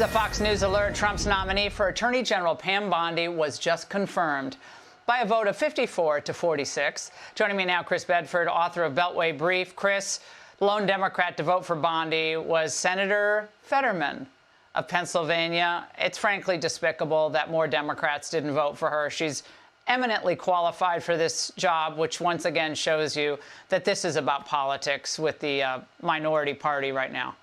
is a Fox News alert. Trump's nominee for Attorney General Pam Bondi was just confirmed by a vote of 54 to 46. Joining me now, Chris Bedford, author of Beltway Brief. Chris, the lone Democrat to vote for Bondi was Senator Fetterman of Pennsylvania. It's frankly despicable that more Democrats didn't vote for her. She's eminently qualified for this job, which once again shows you that this is about politics with the minority party right now.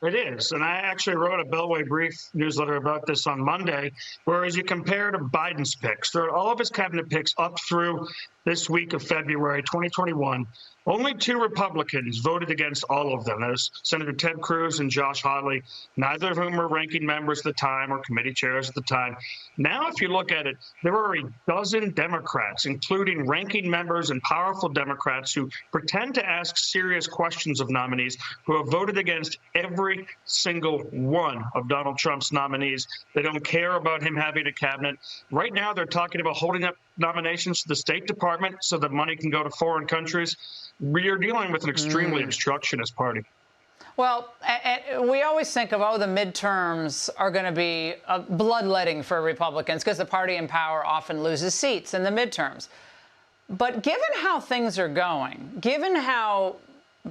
It is. And I actually wrote a Beltway Brief newsletter about this on Monday, whereas you compare to Biden's picks. There are all of his cabinet picks up through this week of February 2021. Only two Republicans voted against all of them. There's Senator Ted Cruz and Josh Hawley, neither of whom were ranking members at the time or committee chairs at the time. Now, if you look at it, there are a dozen Democrats, including ranking members and powerful Democrats who pretend to ask serious questions of nominees, who have voted against every single one of Donald Trump's nominees. They don't care about him having a cabinet. Right now, they're talking about holding up nominations to the State Department so that money can go to foreign countries. We are dealing with an extremely obstructionist party. Well, we always think of, the midterms are going to be bloodletting for Republicans because the party in power often loses seats in the midterms. But given how things are going, given how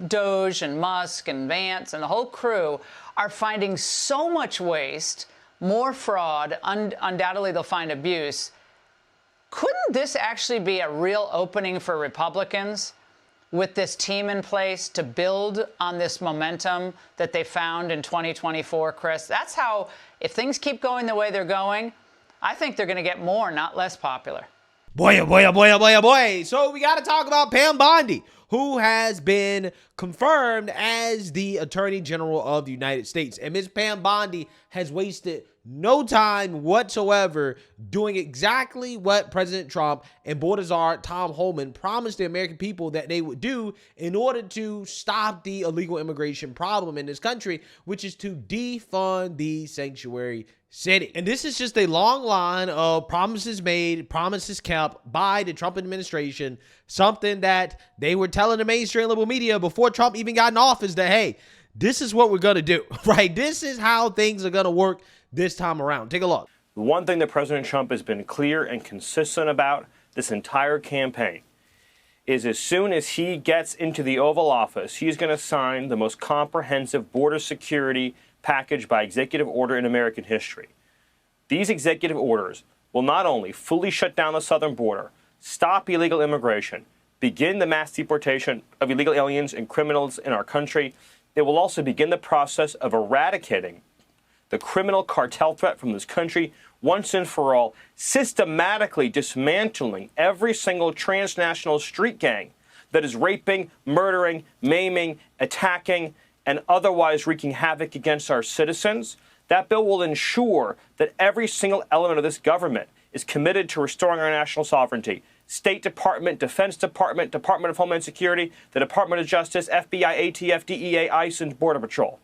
Doge and Musk and Vance and the whole crew are finding so much waste, more fraud, undoubtedly they'll find abuse, couldn't this actually be a real opening for Republicans with this team in place to build on this momentum that they found in 2024, Chris? That's how, if things keep going the way they're going, I think they're going to get more, not less popular. Boy, oh boy, oh boy, oh boy, oh boy. So we got to talk about Pam Bondi, who has been confirmed as the Attorney General of the United States. And Ms. Pam Bondi has wasted no time whatsoever doing exactly what President Trump and board czar Tom Homan promised the American people that they would do in order to stop the illegal immigration problem in this country, which is to defund the sanctuary city. And this is just a long line of promises made, promises kept by the Trump administration, something that they were telling the mainstream liberal media before Trump even got in office that, hey, this is what we're going to do, right? This is how things are going to work this time around. Take a look. The one thing that President Trump has been clear and consistent about this entire campaign is as soon as he gets into the Oval Office, he's going to sign the most comprehensive border security package by executive order in American history. These executive orders will not only fully shut down the southern border, stop illegal immigration, begin the mass deportation of illegal aliens and criminals in our country, they will also begin the process of eradicating the criminal cartel threat from this country once and for all, systematically dismantling every single transnational street gang that is raping, murdering, maiming, attacking, and otherwise wreaking havoc against our citizens. That bill will ensure that every single element of this government is committed to restoring our national sovereignty. State Department, Defense Department, Department of Homeland Security, the Department of Justice, FBI, ATF, DEA, ICE, and Border Patrol.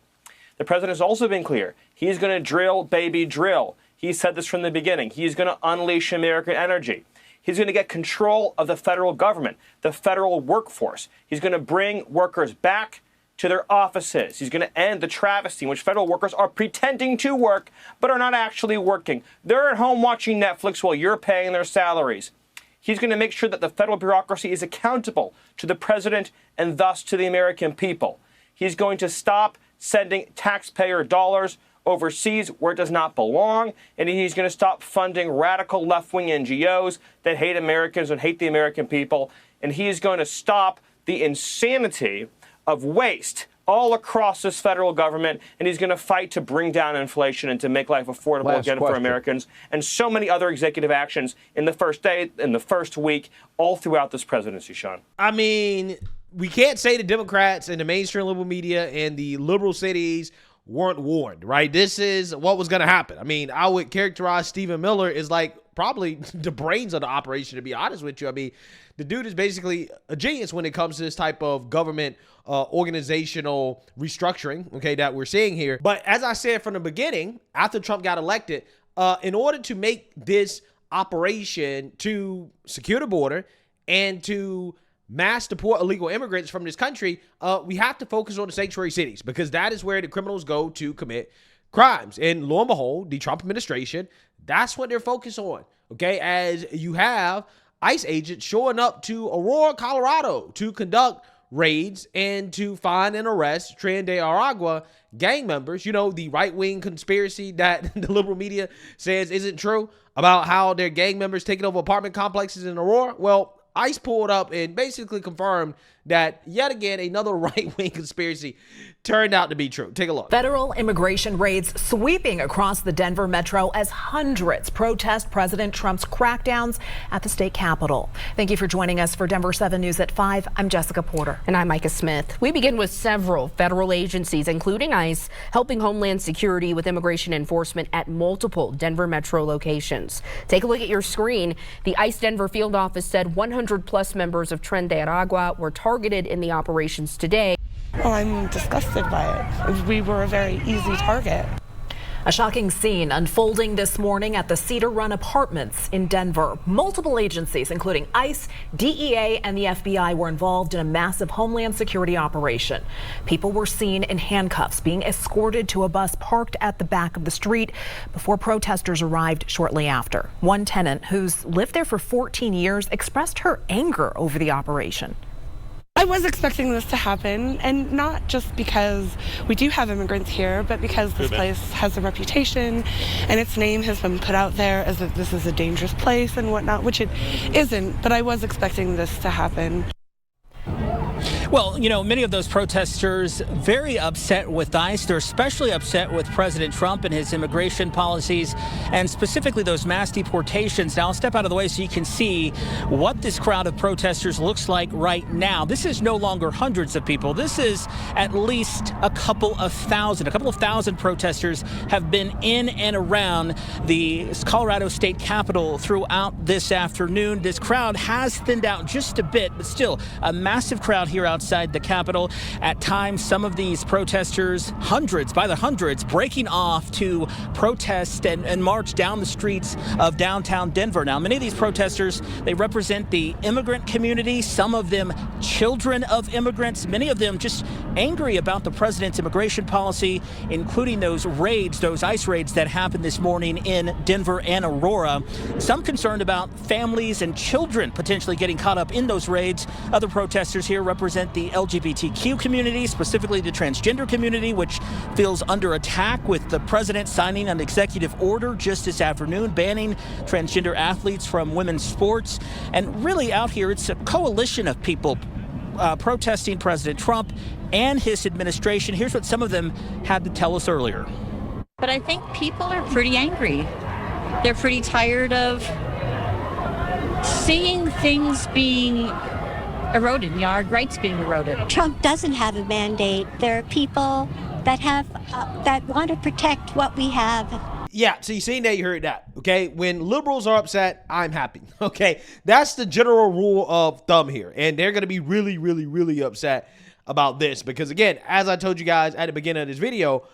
The president has also been clear. He's going to drill, baby, drill. He said this from the beginning. He's going to unleash American energy. He's going to get control of the federal government, the federal workforce. He's going to bring workers back to their offices. He's going to end the travesty in which federal workers are pretending to work but are not actually working. They're at home watching Netflix while you're paying their salaries. He's going to make sure that the federal bureaucracy is accountable to the president and thus to the American people. He's going to stop sending taxpayer dollars overseas where it does not belong, and he's going to stop funding radical left-wing NGOs that hate Americans and hate the American people, and he is going to stop the insanity of waste all across this federal government, and he's going to fight to bring down inflation and to make life affordable again for Americans, and so many other executive actions in the first day, in the first week, all throughout this presidency, Sean. I mean, we can't say the Democrats and the mainstream liberal media and the liberal cities weren't warned, right? This is what was going to happen. I mean, I would characterize Stephen Miller as like probably the brains of the operation, to be honest with you. I mean, the dude is basically a genius when it comes to this type of government organizational restructuring, okay, that we're seeing here. But as I said from the beginning, after Trump got elected, in order to make this operation to secure the border and to mass deport illegal immigrants from this country, we have to focus on the sanctuary cities, because that is where the criminals go to commit crimes. And lo and behold, the Trump administration, that's what they're focused on. Okay, as you have ICE agents showing up to Aurora, Colorado to conduct raids and to find and arrest Tren de Aragua gang members. You know, the right-wing conspiracy that the liberal media says isn't true about how they're gang members taking over apartment complexes in Aurora. Well, ICE pulled up and basically confirmed that yet again another right-wing conspiracy turned out to be true. Take a look. Federal immigration raids sweeping across the Denver metro as hundreds protest President Trump's crackdowns at the state capitol. Thank you for joining us for Denver 7 News at 5. I'm Jessica Porter. And I'm Micah Smith. We begin with several federal agencies, including ICE, helping Homeland Security with immigration enforcement at multiple Denver metro locations. Take a look at your screen. The ICE Denver field office said 100 plus members of Tren de Aragua were targeted in the operations today. Well, I'm disgusted by it. We were a very easy target. A shocking scene unfolding this morning at the Cedar Run Apartments in Denver. Multiple agencies, including ICE, DEA, and the FBI, were involved in a massive Homeland Security operation. People were seen in handcuffs being escorted to a bus parked at the back of the street before protesters arrived shortly after. One tenant who's lived there for 14 years expressed her anger over the operation. I was expecting this to happen, and not just because we do have immigrants here, but because this place has a reputation and its name has been put out there as if this is a dangerous place and whatnot, which it isn't, but I was expecting this to happen. Well, you know, many of those protesters very upset with ICE. They're especially upset with President Trump and his immigration policies, and specifically those mass deportations. Now, I'll step out of the way so you can see what this crowd of protesters looks like right now. This is no longer hundreds of people. This is at least a couple of thousand. A couple of thousand protesters have been in and around the Colorado State Capitol throughout this afternoon. This crowd has thinned out just a bit, but still a massive crowd here outside the Capitol. At times, some of these protesters, hundreds by the hundreds, breaking off to protest and march down the streets of downtown Denver. Now, many of these protesters, they represent the immigrant community, some of them children of immigrants, many of them just angry about the president's immigration policy, including those raids, those ICE raids that happened this morning in Denver and Aurora. Some concerned about families and children potentially getting caught up in those raids. Other protesters here represent the LGBTQ community, specifically the transgender community, which feels under attack with the president signing an executive order just this afternoon banning transgender athletes from women's sports. And really out here, it's a coalition of people protesting President Trump and his administration. Here's what some of them had to tell us earlier. But I think people are pretty angry. They're pretty tired of seeing things being eroded, our rights being eroded. Trump doesn't have a mandate. There are people that have that want to protect what we have. Yeah, so you seen that, you heard that, okay? When liberals are upset, I'm happy, okay? That's the general rule of thumb here, and they're going to be really, really, really upset about this because, again, as I told you guys at the beginning of this video,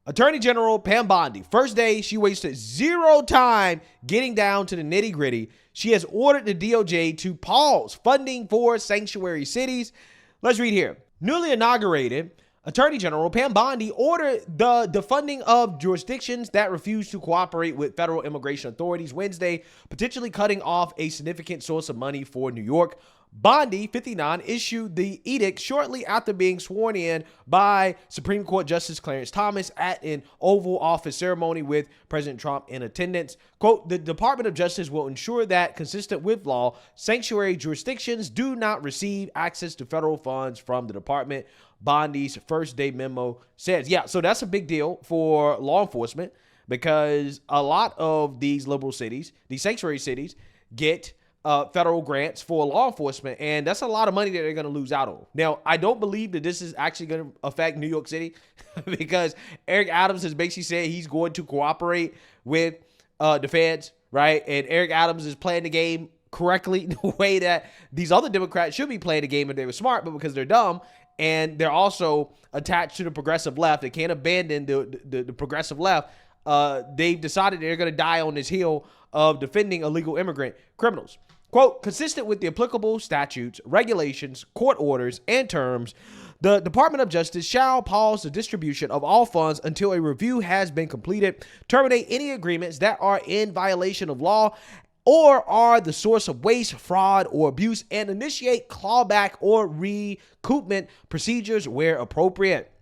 Attorney General Pam Bondi, first day, she wasted zero time getting down to the nitty-gritty. She has ordered the DOJ to pause funding for sanctuary cities. Let's read here. Newly inaugurated, Attorney General Pam Bondi ordered the defunding of jurisdictions that refuse to cooperate with federal immigration authorities Wednesday, potentially cutting off a significant source of money for New York. Bondi, 59, issued the edict shortly after being sworn in by Supreme Court Justice Clarence Thomas at an Oval Office ceremony with President Trump in attendance. Quote, the Department of Justice will ensure that, consistent with law, sanctuary jurisdictions do not receive access to federal funds from the department, Bondi's first day memo says. Yeah, so that's a big deal for law enforcement because a lot of these liberal cities, these sanctuary cities, get federal grants for law enforcement, and that's a lot of money that they're going to lose out on. Now, I don't believe that this is actually going to affect New York City because Eric Adams has basically said he's going to cooperate with the feds, right? And Eric Adams is playing the game correctly the way that these other Democrats should be playing the game if they were smart, but because they're dumb and they're also attached to the progressive left, they can't abandon the progressive left. They've decided they're going to die on this hill of defending illegal immigrant criminals. Quote, consistent with the applicable statutes, regulations, court orders, and terms, The Department of Justice shall pause the distribution of all funds until a review has been completed, terminate any agreements that are in violation of law or are the source of waste, fraud, or abuse, and initiate clawback or recoupment procedures where appropriate.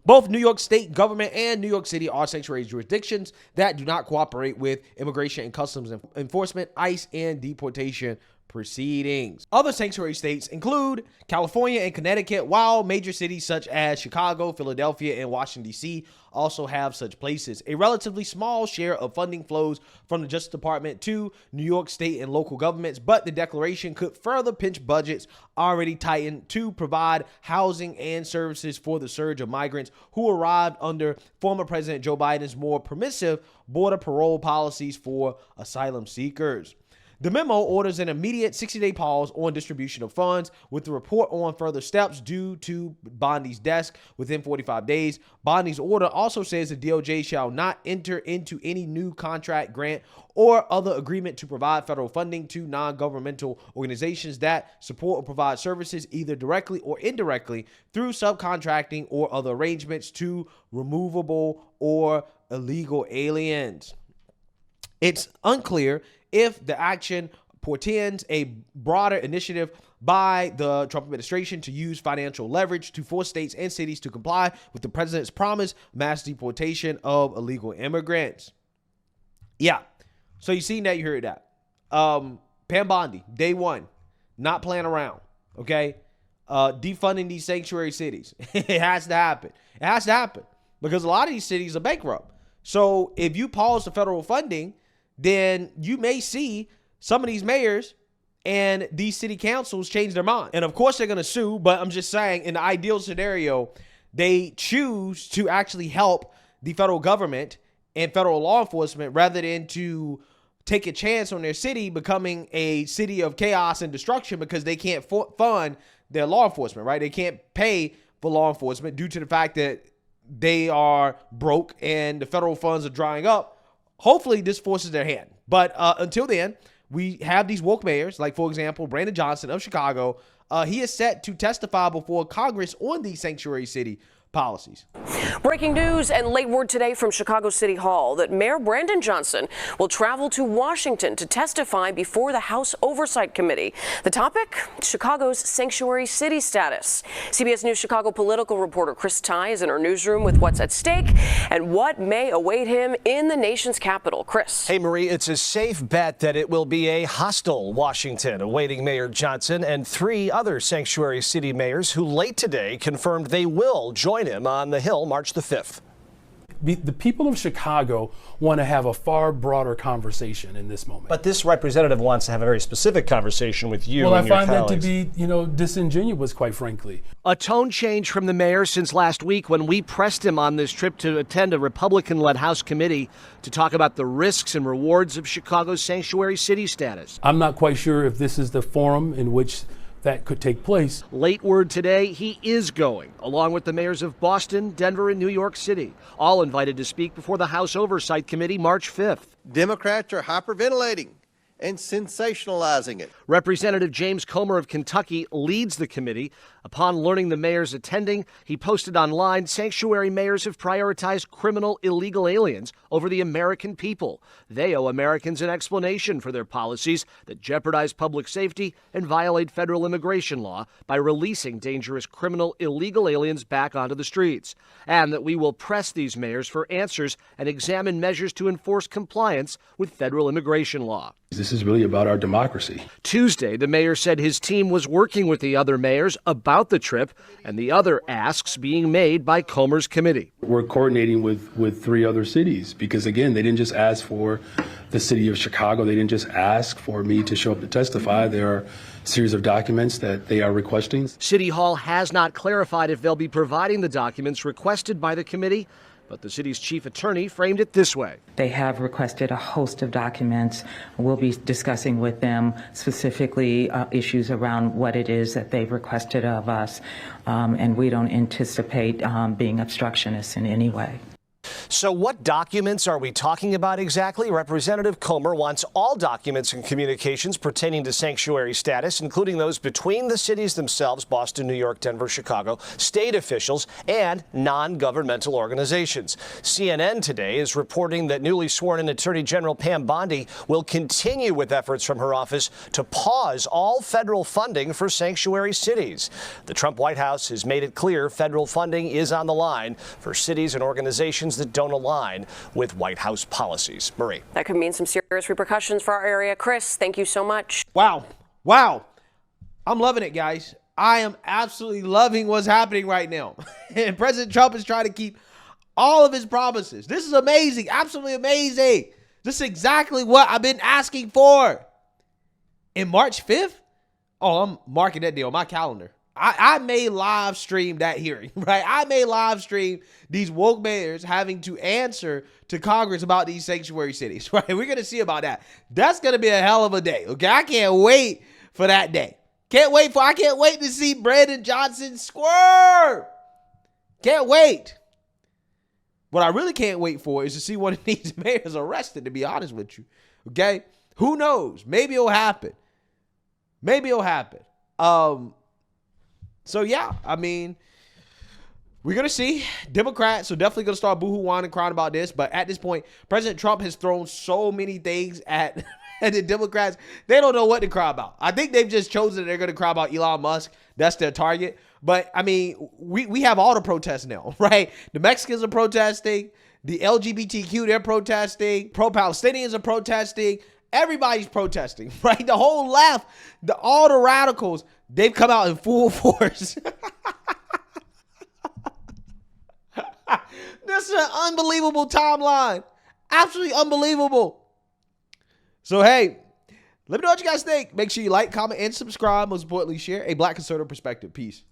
Both New York State government and New York City are sanctuary jurisdictions that do not cooperate with Immigration and Customs Enforcement, ICE, and deportation proceedings. Other sanctuary states include California and Connecticut, while major cities such as Chicago, Philadelphia, and Washington, D.C. also have such places. A relatively small share of funding flows from the Justice Department to New York State and local governments, but the declaration could further pinch budgets already tightened to provide housing and services for the surge of migrants who arrived under former President Joe Biden's more permissive border parole policies for asylum seekers. The memo orders an immediate 60-day pause on distribution of funds, with the report on further steps due to Bondi's desk within 45 days. Bondi's order also says the DOJ shall not enter into any new contract, grant, or other agreement to provide federal funding to non-governmental organizations that support or provide services either directly or indirectly through subcontracting or other arrangements to removable or illegal aliens. It's unclear if the action portends a broader initiative by the Trump administration to use financial leverage to force states and cities to comply with the president's promised mass deportation of illegal immigrants. Yeah. So you seen that, you heard that. Pam Bondi, day one, not playing around. Okay. Defunding these sanctuary cities. It has to happen. It has to happen because a lot of these cities are bankrupt. So if you pause the federal funding, then you may see some of these mayors and these city councils change their mind. And of course they're going to sue, but I'm just saying in the ideal scenario, they choose to actually help the federal government and federal law enforcement rather than to take a chance on their city becoming a city of chaos and destruction because they can't fund their law enforcement, right? They can't pay for law enforcement due to the fact that they are broke and the federal funds are drying up. Hopefully this forces their hand. But until then, we have these woke mayors, like, for example, Brandon Johnson of Chicago. He is set to testify before Congress on these sanctuary city policies. Breaking news and late word today from Chicago City Hall that Mayor Brandon Johnson will travel to Washington to testify before the House Oversight Committee. The topic, Chicago's sanctuary city status. CBS News Chicago political reporter Chris Ty is in our newsroom with what's at stake and what may await him in the nation's capital. Chris. Hey, Marie, it's a safe bet that it will be a hostile Washington awaiting Mayor Johnson and 3 other sanctuary city mayors who late today confirmed they will join him on the Hill March the 5th. The people of Chicago want to have a far broader conversation in this moment. But this representative wants to have a very specific conversation with you and your colleagues. Well, I find that to be, disingenuous, quite frankly. A tone change from the mayor since last week when we pressed him on this trip to attend a Republican-led House committee to talk about the risks and rewards of Chicago's sanctuary city status. I'm not quite sure if this is the forum in which that could take place. Late word today, he is going, along with the mayors of Boston, Denver, and New York City, all invited to speak before the House Oversight Committee March 5th. Democrats are hyperventilating and sensationalizing it. Representative James Comer of Kentucky leads the committee. Upon learning the mayors attending, he posted online, sanctuary mayors have prioritized criminal illegal aliens over the American people. They owe Americans an explanation for their policies that jeopardize public safety and violate federal immigration law by releasing dangerous criminal illegal aliens back onto the streets. And that we will press these mayors for answers and examine measures to enforce compliance with federal immigration law. This is really about our democracy. Tuesday, the mayor said his team was working with the other mayors about the trip and the other asks being made by Comer's committee. We're coordinating with 3 other cities because, again, they didn't just ask for the city of Chicago. They didn't just ask for me to show up to testify. There are a series of documents that they are requesting. City Hall has not clarified if they'll be providing the documents requested by the committee, but the city's chief attorney framed it this way. They have requested a host of documents. We'll be discussing with them specifically issues around what it is that they've requested of us, and we don't anticipate being obstructionists in any way. So what documents are we talking about exactly? Representative Comer wants all documents and communications pertaining to sanctuary status, including those between the cities themselves, Boston, New York, Denver, Chicago, state officials, and non-governmental organizations. CNN today is reporting that newly sworn-in Attorney General Pam Bondi will continue with efforts from her office to pause all federal funding for sanctuary cities. The Trump White House has made it clear federal funding is on the line for cities and organizations that don't align with White House policies. Marie. That could mean some serious repercussions for our area. Chris, thank you so much. Wow. Wow. I'm loving it, guys. I am absolutely loving what's happening right now. And President Trump is trying to keep all of his promises. This is amazing. Absolutely amazing. This is exactly what I've been asking for. In March 5th? Oh, I'm marking that deal on my calendar. I may live stream that hearing, right? I may live stream these woke mayors having to answer to Congress about these sanctuary cities, right? We're going to see about that. That's going to be a hell of a day, okay? I can't wait for that day. I can't wait to see Brandon Johnson squirm. Can't wait. What I really can't wait for is to see one of these mayors arrested, to be honest with you, okay? Who knows? Maybe it'll happen. So, yeah, I mean, we're going to see. Democrats are definitely going to start boohoo-whining and crying about this. But at this point, President Trump has thrown so many things at the Democrats. They don't know what to cry about. I think they've just chosen that they're going to cry about Elon Musk. That's their target. But, I mean, we have all the protests now, right? The Mexicans are protesting. The LGBTQ, they're protesting. Pro-Palestinians are protesting. Everybody's protesting, right? The whole left, all the radicals, they've come out in full force. This is an unbelievable timeline. Absolutely unbelievable. So, hey, let me know what you guys think. Make sure you like, comment, and subscribe. Most importantly, share a Black conservative perspective. Peace.